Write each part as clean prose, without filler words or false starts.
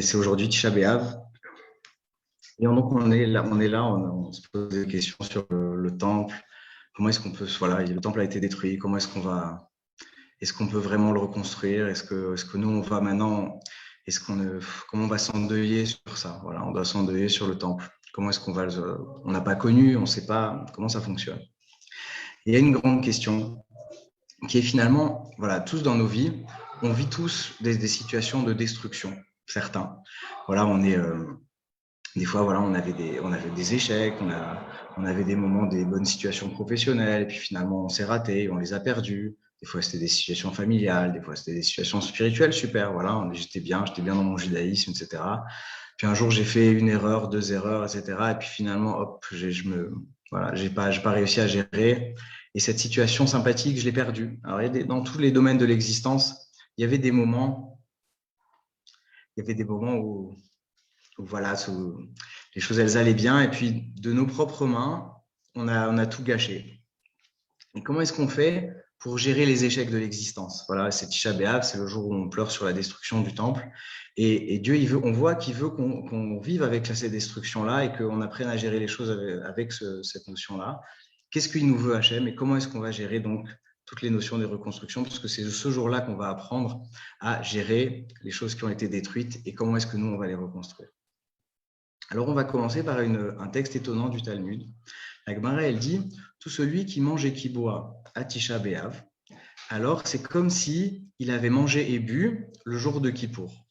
c'est aujourd'hui Tisha B'Av. Et donc, on est là, on se pose des questions sur le temple. Comment est-ce qu'on peut, voilà, le temple a été détruit. Comment est-ce qu'on peut vraiment le reconstruire? Est-ce que nous, on va maintenant, comment on va s'endeuiller sur ça? Voilà, on doit s'endeuiller sur le temple. Comment est-ce qu'on va on n'a pas connu, on ne sait pas comment ça fonctionne. Et il y a une grande question qui est finalement, voilà, tous dans nos vies, on vit tous des situations de destruction, certains. Voilà, des fois, voilà, on avait des échecs, on avait des moments, des bonnes situations professionnelles, et puis finalement, on s'est raté, on les a perdus. Des fois, c'était des situations familiales, des fois, c'était des situations spirituelles, super, voilà, j'étais bien dans mon judaïsme, etc. Puis un jour, j'ai fait une erreur, deux erreurs, etc. Et puis finalement, hop, j'ai pas réussi à gérer. Et cette situation sympathique, je l'ai perdue. Alors, dans tous les domaines de l'existence, il y avait des moments où voilà, les choses, elles allaient bien. Et puis, de nos propres mains, on a tout gâché. Et comment est-ce qu'on fait pour gérer les échecs de l'existence? Voilà, c'est Tisha B'Av, c'est le jour où on pleure sur la destruction du temple. Et Dieu, on voit qu'il veut qu'on vive avec ces destructions-là et qu'on apprenne à gérer les choses avec cette notion-là. Qu'est-ce qu'il nous veut, Hachem, et comment est-ce qu'on va gérer donc toutes les notions de reconstruction, parce que c'est ce jour-là qu'on va apprendre à gérer les choses qui ont été détruites et comment est-ce que nous, on va les reconstruire. Alors, on va commencer par un texte étonnant du Talmud. La Gemara, elle dit « Tout celui qui mange et qui boit à Tisha B'Av, alors c'est comme s'il avait mangé et bu le jour de Kippour. »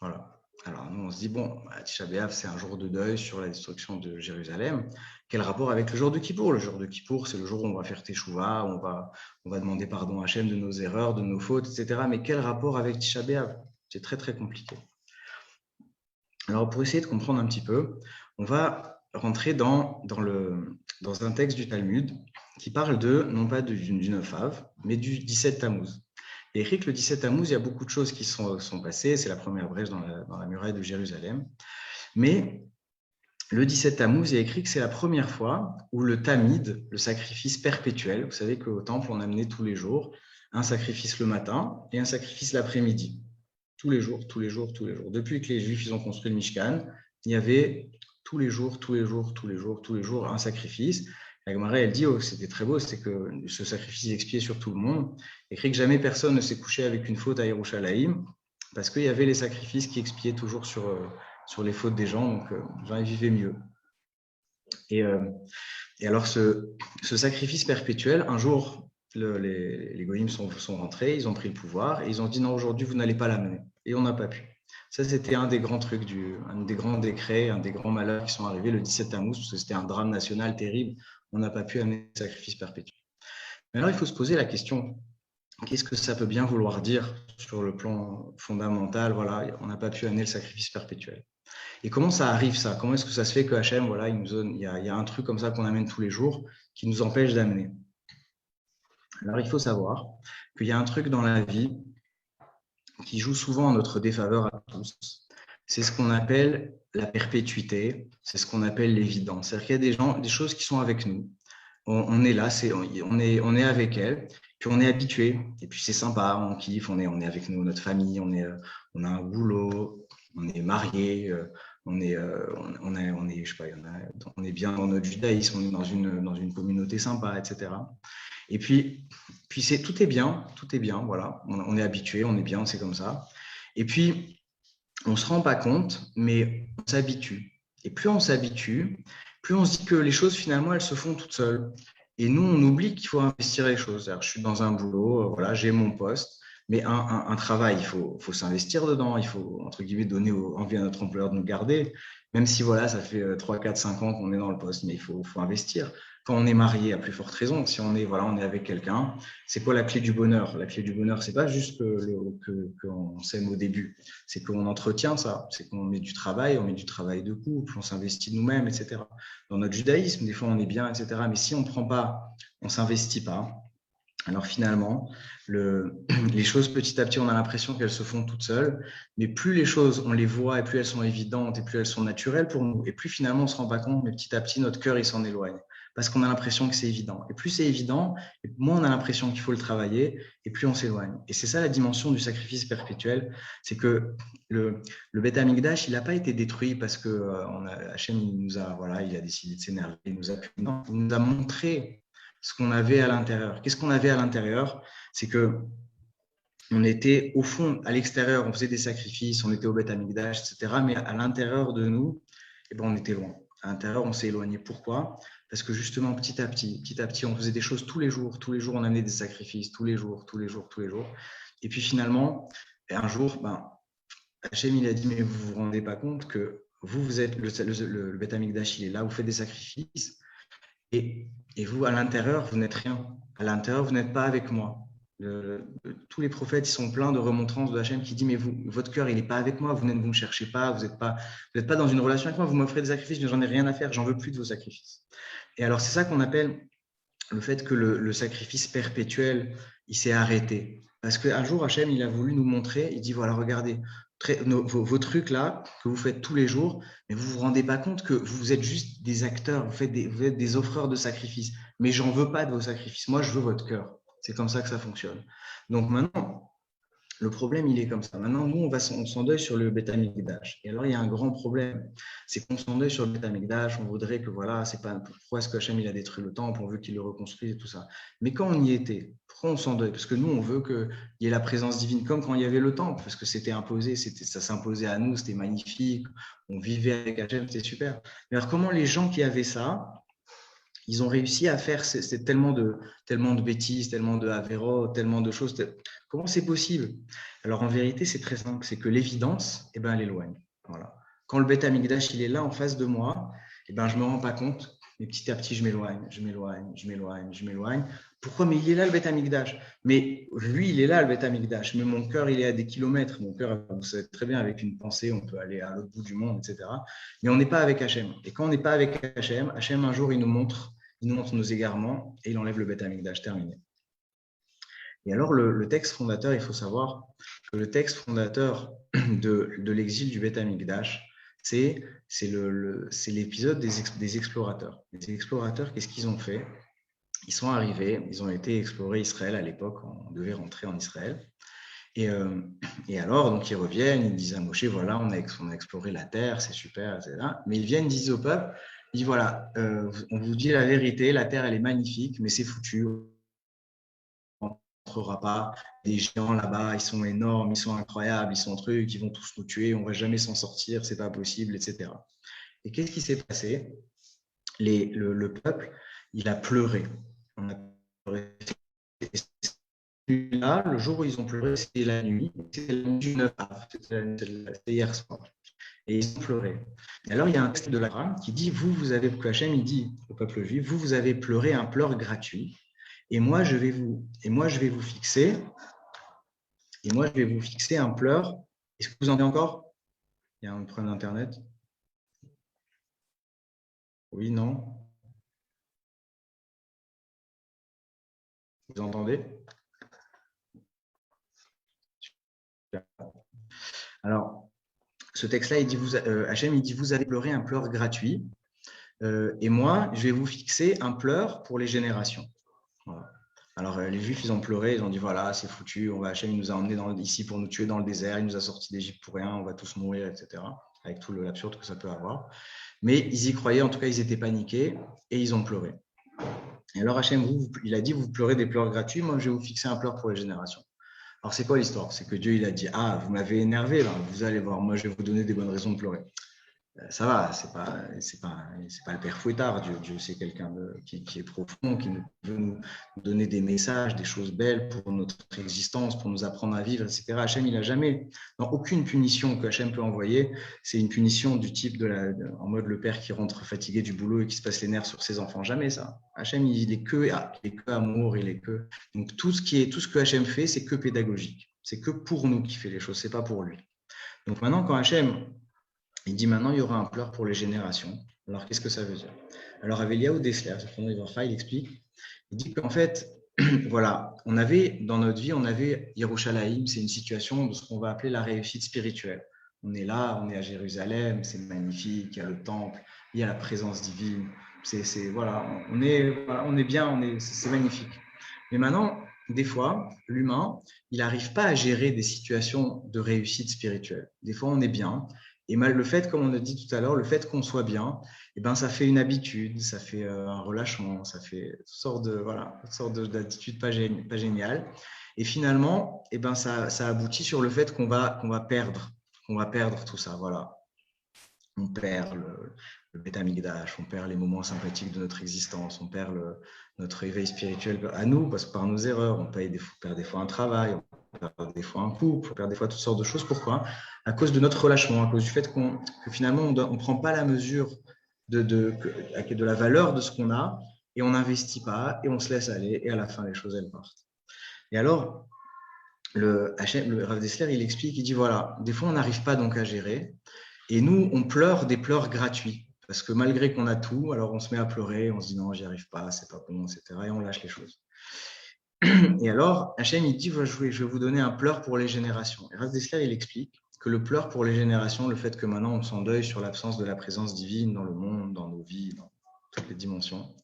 Voilà. Alors, nous, on se dit « Bon, Tisha B'Av, c'est un jour de deuil sur la destruction de Jérusalem. Quel rapport avec le jour de Kippour? Le jour de Kippour, c'est le jour où on va faire Teshuvah, on va demander pardon à Hachem de nos erreurs, de nos fautes, etc. Mais quel rapport avec Tisha B'Av? C'est très, très compliqué. » Alors, pour essayer de comprendre un petit peu, on va rentrer dans un texte du Talmud qui parle non pas du 9 Av, mais du 17 Tammuz. Il est écrit que le 17 Tammuz, il y a beaucoup de choses qui sont passées. C'est la première brèche dans la muraille de Jérusalem. Mais le 17 Tammuz, il est écrit que c'est la première fois où le Tamid, le sacrifice perpétuel, vous savez qu'au temple, on amenait tous les jours un sacrifice le matin et un sacrifice l'après-midi. Tous les jours. Depuis que les Juifs ils ont construit le Mishkan, il y avait tous les jours un sacrifice. La Gemara, elle dit, c'était très beau, c'est que ce sacrifice expiait sur tout le monde. Il écrit que jamais personne ne s'est couché avec une faute à Yerushalayim, parce qu'il y avait les sacrifices qui expiaient toujours sur les fautes des gens, donc les gens vivaient mieux. Et alors, ce sacrifice perpétuel, un jour, les Goïms sont rentrés, ils ont pris le pouvoir et ils ont dit non, aujourd'hui, vous n'allez pas l'amener. Et on n'a pas pu. Ça, c'était un des grands trucs, un des grands décrets, un des grands malheurs qui sont arrivés le 17 Tammuz, parce que c'était un drame national terrible. On n'a pas pu amener le sacrifice perpétuel. Mais alors, il faut se poser la question, qu'est-ce que ça peut bien vouloir dire sur le plan fondamental? Voilà, on n'a pas pu amener le sacrifice perpétuel. Et comment ça arrive, ça? Comment est-ce que ça se fait que Hachem, voilà, il y a un truc comme ça qu'on amène tous les jours qui nous empêche d'amener? Alors, il faut savoir qu'il y a un truc dans la vie qui joue souvent en notre défaveur à tous. C'est ce qu'on appelle la perpétuité, c'est ce qu'on appelle l'évidence. C'est-à-dire qu'il y a des choses qui sont avec nous. On est là, on est avec elles, puis on est habitué, et puis c'est sympa, on kiffe, on est avec nous, notre famille, on a un boulot, on est marié, on est bien dans notre judaïsme, on est dans une communauté sympa, etc. Et puis tout est bien, voilà. On est habitué, on est bien, c'est comme ça. Et puis, on ne se rend pas compte, mais on s'habitue. Et plus on s'habitue, plus on se dit que les choses, finalement, elles se font toutes seules. Et nous, on oublie qu'il faut investir les choses. Alors, je suis dans un boulot, voilà, j'ai mon poste, mais un travail, il faut s'investir dedans, il faut, entre guillemets, donner envie à notre employeur de nous garder, même si, voilà, ça fait 3, 4, 5 ans qu'on est dans le poste, mais il faut investir. Quand on est marié, à plus forte raison, si on est avec quelqu'un, c'est quoi la clé du bonheur? La clé du bonheur, c'est pas juste qu'on s'aime au début, c'est qu'on entretient ça, c'est qu'on met du travail de couple, on s'investit nous-mêmes, etc. Dans notre judaïsme, des fois, on est bien, etc. Mais si on ne prend pas, on ne s'investit pas, alors finalement, les choses, petit à petit, on a l'impression qu'elles se font toutes seules, mais plus les choses, on les voit, et plus elles sont évidentes, et plus elles sont naturelles pour nous, et plus finalement, on ne se rend pas compte, mais petit à petit, notre cœur, il s'en éloigne. parce qu'on a l'impression que c'est évident. Et plus c'est évident, et moins on a l'impression qu'il faut le travailler, et plus on s'éloigne. Et c'est ça la dimension du sacrifice perpétuel, c'est que le Beth Amikdash, il n'a pas été détruit parce que Hachem il a décidé de s'énerver, il nous a montré ce qu'on avait à l'intérieur. Qu'est-ce qu'on avait à l'intérieur? C'est que on était au fond, à l'extérieur, on faisait des sacrifices, on était au Beth Amikdash, etc. Mais à l'intérieur de nous, on était loin. À l'intérieur, on s'est éloigné. Pourquoi? Parce que justement, petit à petit, on faisait des choses tous les jours. Tous les jours, on amenait des sacrifices, tous les jours. Et puis finalement, un jour, Hachem, il a dit, mais vous ne vous rendez pas compte que vous êtes le Beth Amikdash, il est là, vous faites des sacrifices. Et vous, à l'intérieur, vous n'êtes rien. À l'intérieur, vous n'êtes pas avec moi. Tous les prophètes, ils sont pleins de remontrances de Hachem qui dit, mais votre cœur, il n'est pas avec moi, vous ne me cherchez pas, vous n'êtes pas dans une relation avec moi, vous m'offrez des sacrifices, mais j'en ai rien à faire, j'en veux plus de vos sacrifices. Et alors, c'est ça qu'on appelle le fait que le sacrifice perpétuel, il s'est arrêté. Parce qu'un jour, Hachem, il a voulu nous montrer, il dit, voilà, regardez, vos trucs là, que vous faites tous les jours, mais vous ne vous rendez pas compte que vous êtes juste des acteurs, vous êtes des offreurs de sacrifices. Mais j'en veux pas de vos sacrifices, moi, je veux votre cœur. C'est comme ça que ça fonctionne. Donc maintenant, le problème, il est comme ça. Maintenant, nous, on s'endeuille sur le Beth Amikdash. Et alors, il y a un grand problème. C'est qu'on s'endeuille sur le Beth Amikdash. On voudrait que, voilà, c'est pas pourquoi est-ce que Hachem, il a détruit le temple, on veut qu'il le reconstruise et tout ça. Mais quand on y était, pourquoi on s'endeuille? Parce que nous, on veut qu'il y ait la présence divine comme quand il y avait le temple, parce que c'était imposé, ça s'imposait à nous, c'était magnifique. On vivait avec Hachem, c'était super. Mais alors, comment les gens qui avaient ça, ils ont réussi à faire tellement de bêtises, tellement de avéros, tellement de choses. Comment c'est possible? Alors en vérité, c'est très simple, c'est que l'évidence, elle éloigne. Voilà. Quand le Beth Amikdash, il est là en face de moi, je ne me rends pas compte, mais petit à petit, je m'éloigne. Pourquoi? Mais il est là le Beth Amikdash. Mais lui, il est là le Beth Amikdash. Mais mon cœur, il est à des kilomètres. Mon cœur, vous savez très bien, avec une pensée, on peut aller à l'autre bout du monde, etc. Mais on n'est pas avec Hachem. Et quand on n'est pas avec Hachem, Hachem, un jour, il nous montre nos égarements et il enlève le Beth Amikdash, terminé. Et alors, le texte fondateur, il faut savoir que le texte fondateur de l'exil du Beth Amikdash, c'est l'épisode des explorateurs. Les explorateurs, qu'est-ce qu'ils ont fait? Ils sont arrivés, ils ont été explorer Israël à l'époque, on devait rentrer en Israël. Et alors, donc, ils reviennent, ils disent à Moshe, voilà, on a exploré la terre, c'est super, etc. Mais ils viennent, ils disent au peuple, ils disent, voilà, on vous dit la vérité, la terre, elle est magnifique, mais c'est foutu. On ne rentrera pas. Les géants là-bas, ils sont énormes, ils sont incroyables, ils sont trucs, ils vont tous nous tuer, on ne va jamais s'en sortir, c'est pas possible, etc. Et qu'est-ce qui s'est passé? Le peuple, il a pleuré. On a pleuré. Là, le jour où ils ont pleuré, c'était la nuit du 9 av, c'était hier soir. Et ils ont pleuré. Et alors, il y a un texte de l'Agra qui dit, vous avez, Hachem, il dit au peuple juif, vous avez pleuré un pleur gratuit, et moi, je vais vous fixer un pleur. Est-ce que vous entendez encore? Il y a un problème d'Internet? Oui, non? Vous entendez? Alors, ce texte-là, il dit, Hachem, il dit, vous avez pleuré un pleur gratuit, et moi, je vais vous fixer un pleur pour les générations. Voilà. Alors, les Juifs, ils ont pleuré, ils ont dit, voilà, c'est foutu, Hachem, il nous a emmenés ici pour nous tuer dans le désert, il nous a sortis d'Égypte pour rien, on va tous mourir, etc., avec tout l'absurde que ça peut avoir. Mais ils y croyaient, en tout cas, ils étaient paniqués, et ils ont pleuré. Et alors, Hachem, il a dit, vous pleurez des pleurs gratuits, moi, je vais vous fixer un pleur pour les générations. Alors, c'est quoi l'histoire? C'est que Dieu, il a dit, ah, vous m'avez énervé, là. Vous allez voir, moi, je vais vous donner des bonnes raisons de pleurer. Ça va, c'est pas le père Fouettard. Dieu c'est quelqu'un qui est profond, qui veut nous donner des messages, des choses belles pour notre existence, pour nous apprendre à vivre, etc. Hachem, il n'a jamais, dans aucune punition que Hachem peut envoyer, c'est une punition du type en mode le père qui rentre fatigué du boulot et qui se passe les nerfs sur ses enfants. Jamais ça. Hachem, il est que amour, il est que. Donc tout ce que Hachem fait, c'est que pédagogique. C'est que pour nous qu'il fait les choses, c'est pas pour lui. Donc maintenant, quand Hachem il dit maintenant, il y aura un pleur pour les générations. Alors, qu'est-ce que ça veut dire? Alors, Aveliaou Dessler, il explique, il dit qu'en fait, voilà, dans notre vie, on avait Yerushalayim, c'est une situation de ce qu'on va appeler la réussite spirituelle. On est là, on est à Jérusalem, c'est magnifique, il y a le temple, il y a la présence divine, Voilà, on est bien, c'est magnifique. Mais maintenant, des fois, l'humain, il n'arrive pas à gérer des situations de réussite spirituelle. Des fois, on est bien. Et le fait, comme on a dit tout à l'heure, le fait qu'on soit bien, eh ben, ça fait une habitude, ça fait un relâchement, ça fait toutes sortes d'attitudes pas géniales. Et finalement, eh ben, ça aboutit sur le fait qu'on va perdre tout ça. Voilà. On perd le Beth Amikdash, on perd les moments sympathiques de notre existence, on perd notre éveil spirituel à nous, parce que par nos erreurs, on perd des fois un travail, on perd des fois un couple, on perd des fois toutes sortes de choses. Pourquoi? À cause de notre relâchement, à cause du fait que finalement, on ne prend pas la mesure de la valeur de ce qu'on a, et on n'investit pas, et on se laisse aller, et à la fin, les choses, elles partent. Et alors, le Rav Dessler, il explique, il dit, voilà, des fois, on n'arrive pas donc à gérer, et nous, on pleure des pleurs gratuits. Parce que malgré qu'on a tout, alors on se met à pleurer, on se dit non, j'y arrive pas, c'est pas bon, etc. Et on lâche les choses. Et alors, Hachem, il dit, je vais vous donner un pleur pour les générations. Et Rav Dessler, il explique que le pleur pour les générations, le fait que maintenant on s'endeuille sur l'absence de la présence divine dans le monde, dans nos vies, dans toutes les dimensions,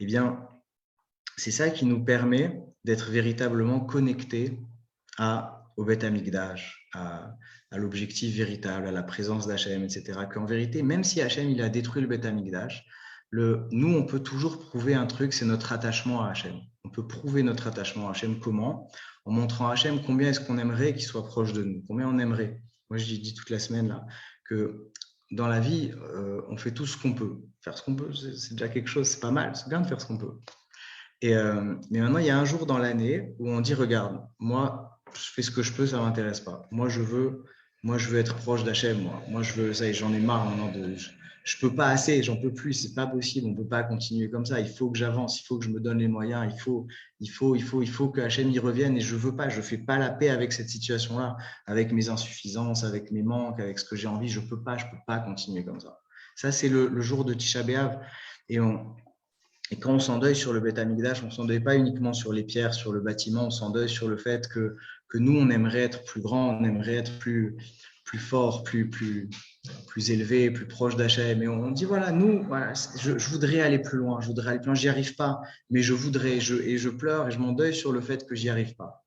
eh bien, c'est ça qui nous permet d'être véritablement connectés au Beth Amikdash, à l'objectif véritable, à la présence d'Hachem, etc. Qu'en vérité, même si Hachem il a détruit le Beth Amikdash, nous, on peut toujours prouver un truc, c'est notre attachement à Hachem. On peut prouver notre attachement à Hachem comment? En montrant à Hachem combien est-ce qu'on aimerait qu'il soit proche de nous, combien on aimerait. Moi, je dis toute la semaine là, que dans la vie, on fait tout ce qu'on peut. Faire ce qu'on peut, c'est déjà quelque chose, c'est pas mal, c'est bien de faire ce qu'on peut. Mais maintenant, il y a un jour dans l'année où on dit, regarde, moi, je fais ce que je peux, ça ne m'intéresse pas. Moi, je veux être proche d'Hachem. Moi, ça y est, j'en ai marre maintenant. Je ne peux pas assez, j'en peux plus, c'est pas possible, on ne peut pas continuer comme ça. Il faut que j'avance, il faut que je me donne les moyens, il faut que Hachem y revienne et je veux pas, je fais pas la paix avec cette situation-là, avec mes insuffisances, avec mes manques, avec ce que j'ai envie. Je peux pas continuer comme ça. Ça, c'est le jour de Tisha B'Av. Et quand on s'endeuille sur le Beth Amikdash, on ne s'endeuille pas uniquement sur les pierres, sur le bâtiment, on s'endeuille sur le fait que nous, on aimerait être plus grand, on aimerait être plus fort, plus élevé, plus proche d'Hachem. Et on dit, voilà, nous, voilà, je voudrais aller plus loin, j'y arrive pas, mais je voudrais, et je pleure et je m'endeuille sur le fait que j'y arrive pas.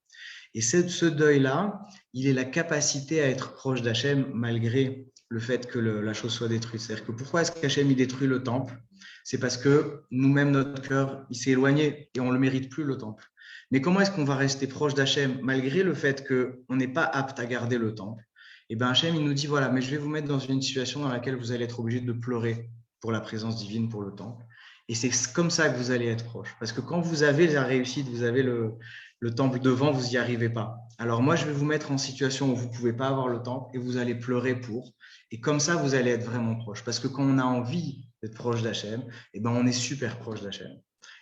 Et ce deuil-là, il est la capacité à être proche d'Hachem malgré le fait que la chose soit détruite. C'est-à-dire que pourquoi est-ce qu'Hachem il détruit le temple? C'est parce que nous-mêmes, notre cœur, il s'est éloigné et on ne le mérite plus, le temple. Mais comment est-ce qu'on va rester proche d'Hachem malgré le fait qu'on n'est pas apte à garder le temple? Et bien Hachem, il nous dit, voilà, mais je vais vous mettre dans une situation dans laquelle vous allez être obligé de pleurer pour la présence divine, pour le temple. Et c'est comme ça que vous allez être proche. Parce que quand vous avez la réussite, vous avez le temple devant, vous n'y arrivez pas. Alors moi, je vais vous mettre en situation où vous ne pouvez pas avoir le temple et vous allez pleurer pour. Et comme ça, vous allez être vraiment proche. Parce que quand on a envie d'être proche d'Hachem, eh ben, on est super proche d'Hachem.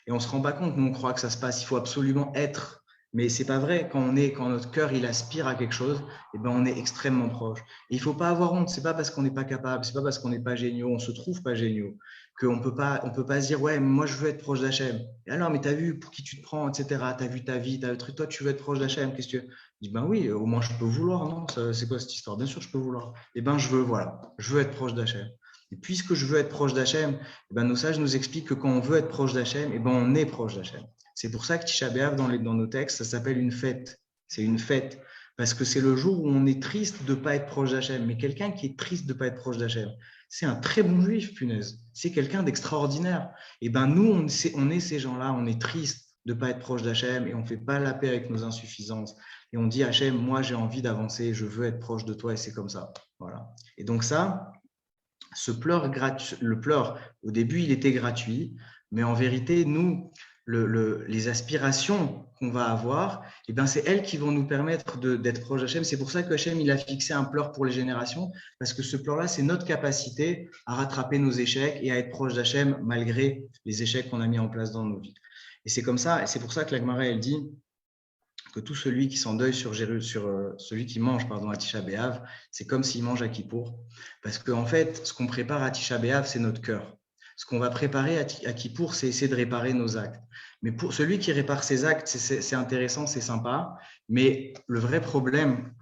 Et on ne se rend pas compte, nous on croit que ça se passe, il faut absolument être. Mais ce n'est pas vrai, quand notre cœur il aspire à quelque chose, eh ben, on est extrêmement proche. Et il ne faut pas avoir honte, ce n'est pas parce qu'on n'est pas capable, ce n'est pas parce qu'on n'est pas géniaux, on ne se trouve pas géniaux, qu'on ne peut pas se dire, ouais, moi je veux être proche d'Hachem. Et alors, mais tu as vu pour qui tu te prends, etc. Tu as vu ta vie, t'as le truc, toi tu veux être proche d'Hachem, qu'est-ce que tu veux? Je dis, ben oui, au moins je peux vouloir, non? C'est quoi cette histoire? Bien sûr, je peux vouloir. Eh ben je veux être proche d'Hachem. Et puisque je veux être proche d'Hachem, eh ben nos sages nous expliquent que quand on veut être proche d'Hachem, eh ben on est proche d'Hachem. C'est pour ça que Tisha B'Av, dans nos textes, ça s'appelle une fête. C'est une fête. Parce que c'est le jour où on est triste de ne pas être proche d'Hachem. Mais quelqu'un qui est triste de ne pas être proche d'Hachem, c'est un très bon juif, punaise. C'est quelqu'un d'extraordinaire. Et ben nous, on est ces gens-là, on est triste de ne pas être proche d'Hachem et on ne fait pas la paix avec nos insuffisances. Et on dit, Hachem, moi j'ai envie d'avancer, je veux être proche de toi et c'est comme ça. Voilà. Et donc ça, le pleur, au début, il était gratuit, mais en vérité, nous, les aspirations qu'on va avoir, eh ben, c'est elles qui vont nous permettre d'être proche d'Hachem. C'est pour ça que Hachem, il a fixé un pleur pour les générations, parce que ce pleur-là, c'est notre capacité à rattraper nos échecs et à être proche d'Hachem malgré les échecs qu'on a mis en place dans nos vies. Et c'est comme ça, et c'est pour ça que la Gemara, elle dit que tout celui qui s'endeuille sur celui qui mange à Tisha B'Av, c'est comme s'il mange à Kippour. Parce qu'en fait, ce qu'on prépare à Tisha B'Av, c'est notre cœur. Ce qu'on va préparer à Kippour, c'est essayer de réparer nos actes. Mais pour celui qui répare ses actes, c'est intéressant, c'est sympa. Mais le vrai problème,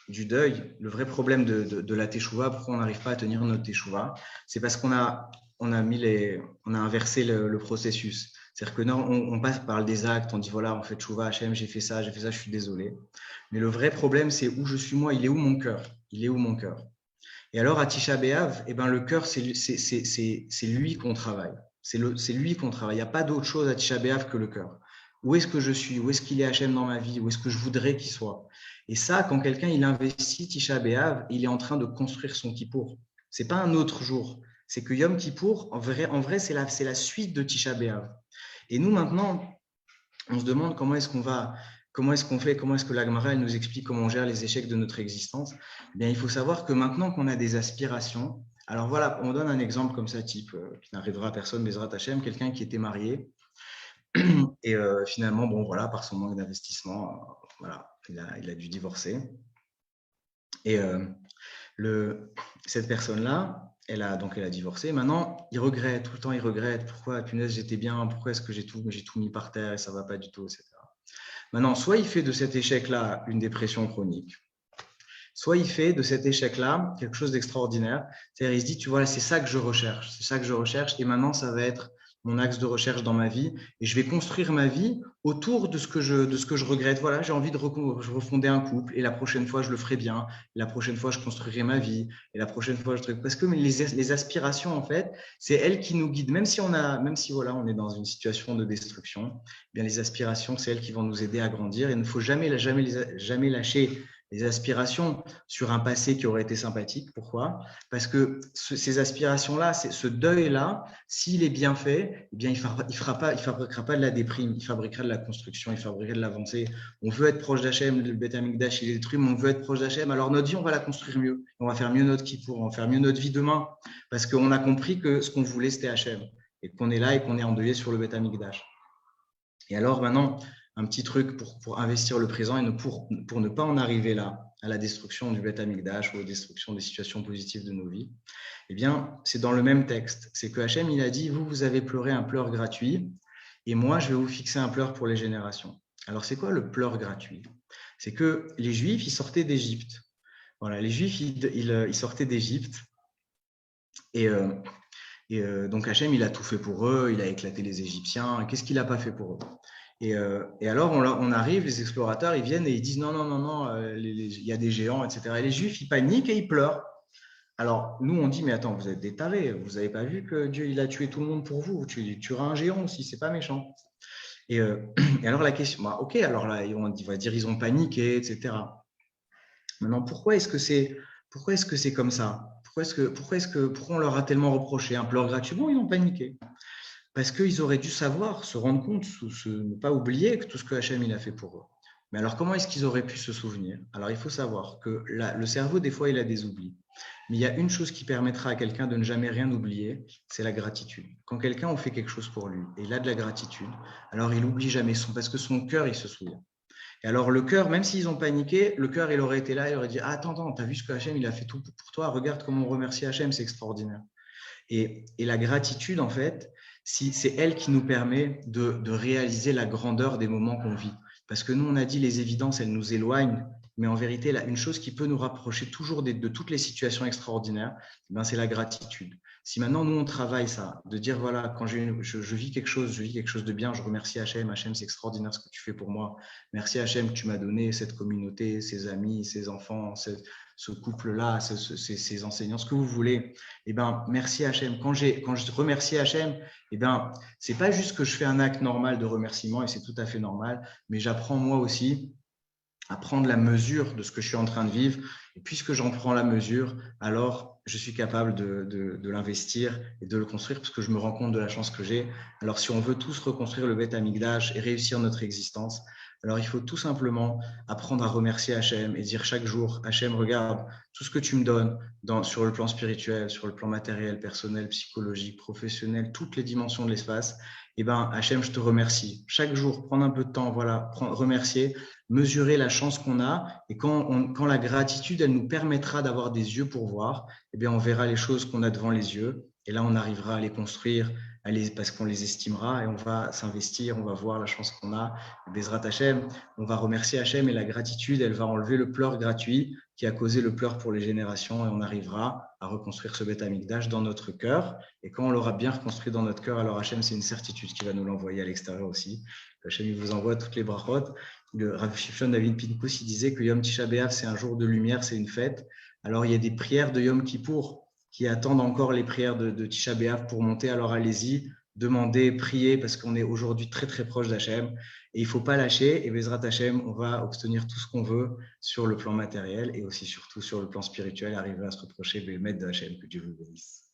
du deuil, le vrai problème de la teshuva, pourquoi on n'arrive pas à tenir notre teshuva, c'est parce qu'on a, on a inversé le processus. C'est-à-dire que non, on passe par des actes, on dit voilà, on fait teshuva, Hachem, j'ai fait ça, je suis désolé. Mais le vrai problème, c'est où je suis moi, il est où mon cœur? Il est où mon cœur? Et alors, à Tisha B'Av, eh ben, le cœur, c'est lui qu'on travaille. C'est lui qu'on travaille. Il n'y a pas d'autre chose à Tisha B'Av que le cœur. Où est-ce que je suis? Où est-ce qu'il est Hachem dans ma vie? Où est-ce que je voudrais qu'il soit? Et ça, quand quelqu'un il investit Tisha B'Av, il est en train de construire son Kippour. Ce n'est pas un autre jour. C'est que Yom Kippour, en vrai c'est la suite de Tisha B'Av. Et nous, maintenant, on se demande comment est-ce qu'on fait, comment est-ce que la Gemara nous explique comment on gère les échecs de notre existence. Eh bien, il faut savoir que maintenant qu'on a des aspirations, alors voilà, on donne un exemple comme ça, type, qui n'arrivera à personne, Bezrat Hachem, quelqu'un qui était marié, et finalement, bon, voilà, par son manque d'investissement, voilà, il a dû divorcer. Et cette personne-là, elle a divorcé. Maintenant, il regrette, tout le temps, il regrette. Pourquoi, punaise, j'étais bien, pourquoi est-ce que j'ai tout mis par terre et ça ne va pas du tout, etc. Maintenant, soit il fait de cet échec-là une dépression chronique, soit il fait de cet échec-là quelque chose d'extraordinaire. C'est-à-dire, il se dit, tu vois, c'est ça que je recherche, et maintenant, ça va être mon axe de recherche dans ma vie, et je vais construire ma vie autour de ce que je regrette. Voilà, j'ai envie de refonder un couple, et la prochaine fois, je le ferai bien, et la prochaine fois, je construirai ma vie, et la prochaine fois, parce que les aspirations, en fait, c'est elles qui nous guident, même si voilà, on est dans une situation de destruction, eh bien les aspirations, c'est elles qui vont nous aider à grandir, et il ne faut jamais lâcher les aspirations sur un passé qui aurait été sympathique. Pourquoi? Parce que ces aspirations-là, ce deuil-là, s'il est bien fait, eh bien, il fabriquera pas de la déprime, il fabriquera de la construction, il fabriquera de l'avancée. On veut être proche d'Hachem, le Beth Amikdash, il est détruit, mais on veut être proche d'Hachem. Alors notre vie, on va la construire mieux. On va faire mieux notre Kippour, on va faire mieux notre vie demain, parce qu'on a compris que ce qu'on voulait, c'était Hachem, et qu'on est là et qu'on est endeuillé sur le Beth Amikdash. Et alors maintenant, un petit truc pour investir le présent et pour ne pas en arriver là, à la destruction du Beth Amikdash ou à la destruction des situations positives de nos vies, eh bien, c'est dans le même texte. C'est que Hachem, il a dit, vous avez pleuré un pleur gratuit et moi, je vais vous fixer un pleur pour les générations. Alors, c'est quoi le pleur gratuit? C'est que les Juifs, ils sortaient d'Égypte. Voilà, les Juifs, ils sortaient d'Égypte et donc Hachem, il a tout fait pour eux, il a éclaté les Égyptiens. Qu'est-ce qu'il n'a pas fait pour eux? Et alors, on arrive, les explorateurs, ils viennent et ils disent non, il y a des géants, etc. Et les Juifs, ils paniquent et ils pleurent. Alors, nous, on dit, mais attends, vous êtes des tarés, vous n'avez pas vu que Dieu, il a tué tout le monde pour vous, tu tueras un géant aussi, c'est pas méchant. Et alors, la question, bah, ok, alors là, on va dire, ils ont paniqué, etc. Maintenant, pourquoi est-ce que c'est comme ça? Pourquoi on leur a tellement reproché un pleur gratuit? Bon, ils ont paniqué. Parce qu'ils auraient dû savoir, se rendre compte, ne pas oublier que tout ce que Hachem il a fait pour eux. Mais alors, comment est-ce qu'ils auraient pu se souvenir? Alors, il faut savoir que le cerveau, des fois, il a des oublis. Mais il y a une chose qui permettra à quelqu'un de ne jamais rien oublier, c'est la gratitude. Quand quelqu'un, on fait quelque chose pour lui et il a de la gratitude, alors il n'oublie jamais parce que son cœur, il se souvient. Et alors, le cœur, même s'ils ont paniqué, le cœur, il aurait été là, il aurait dit, ah, attends, t'as vu ce que Hachem, il a fait tout pour toi, regarde comment on remercie Hachem, c'est extraordinaire. Et la gratitude, en fait, c'est elle qui nous permet de réaliser la grandeur des moments qu'on vit. Parce que nous, on a dit les évidences, elles nous éloignent, mais en vérité, une chose qui peut nous rapprocher toujours de toutes les situations extraordinaires, c'est la gratitude. Si maintenant, nous, on travaille ça, de dire, voilà, quand je vis quelque chose de bien, je remercie Hachem, Hachem, c'est extraordinaire ce que tu fais pour moi. Merci Hachem que tu m'as donné cette communauté, ces amis, ces enfants, ce couple-là, ces enseignants, ce que vous voulez. Eh ben, merci Hachem. Quand je remercie Hachem, eh ben, c'est pas juste que je fais un acte normal de remerciement et c'est tout à fait normal, mais j'apprends moi aussi à prendre la mesure de ce que je suis en train de vivre. Et puisque j'en prends la mesure, alors je suis capable de l'investir et de le construire parce que je me rends compte de la chance que j'ai. Alors, si on veut tous reconstruire le Beth Amikdash et réussir notre existence, alors il faut tout simplement apprendre à remercier Hachem et dire chaque jour, Hachem, regarde tout ce que tu me donnes sur le plan spirituel, sur le plan matériel, personnel, psychologique, professionnel, toutes les dimensions de l'espace. Eh ben, Hachem, je te remercie. Chaque jour, prendre un peu de temps, voilà, remercier, mesurer la chance qu'on a. Et quand la gratitude, elle nous permettra d'avoir des yeux pour voir, eh bien, on verra les choses qu'on a devant les yeux. Et là, on arrivera à les construire parce qu'on les estimera et on va s'investir, on va voir la chance qu'on a. Bezrat Hachem, on va remercier Hachem et la gratitude, elle va enlever le pleur gratuit qui a causé le pleur pour les générations, et on arrivera à reconstruire ce Beth Amikdash dans notre cœur. Et quand on l'aura bien reconstruit dans notre cœur, alors Hachem, c'est une certitude qui va nous l'envoyer à l'extérieur aussi. Hachem, il vous envoie toutes les brachot. Le Rav Shimshon David Pinkus, il disait que Yom Tisha B'Av, c'est un jour de lumière, c'est une fête. Alors, il y a des prières de Yom Kippour qui attendent encore les prières de Tisha B'Av pour monter. Alors, allez-y, demandez, priez, parce qu'on est aujourd'hui très, très proche d'Hachem. Et il ne faut pas lâcher. Et Bezrat Hachem, on va obtenir tout ce qu'on veut sur le plan matériel et aussi surtout sur le plan spirituel, arriver à se reprocher le maître de Hachem. Que Dieu vous bénisse.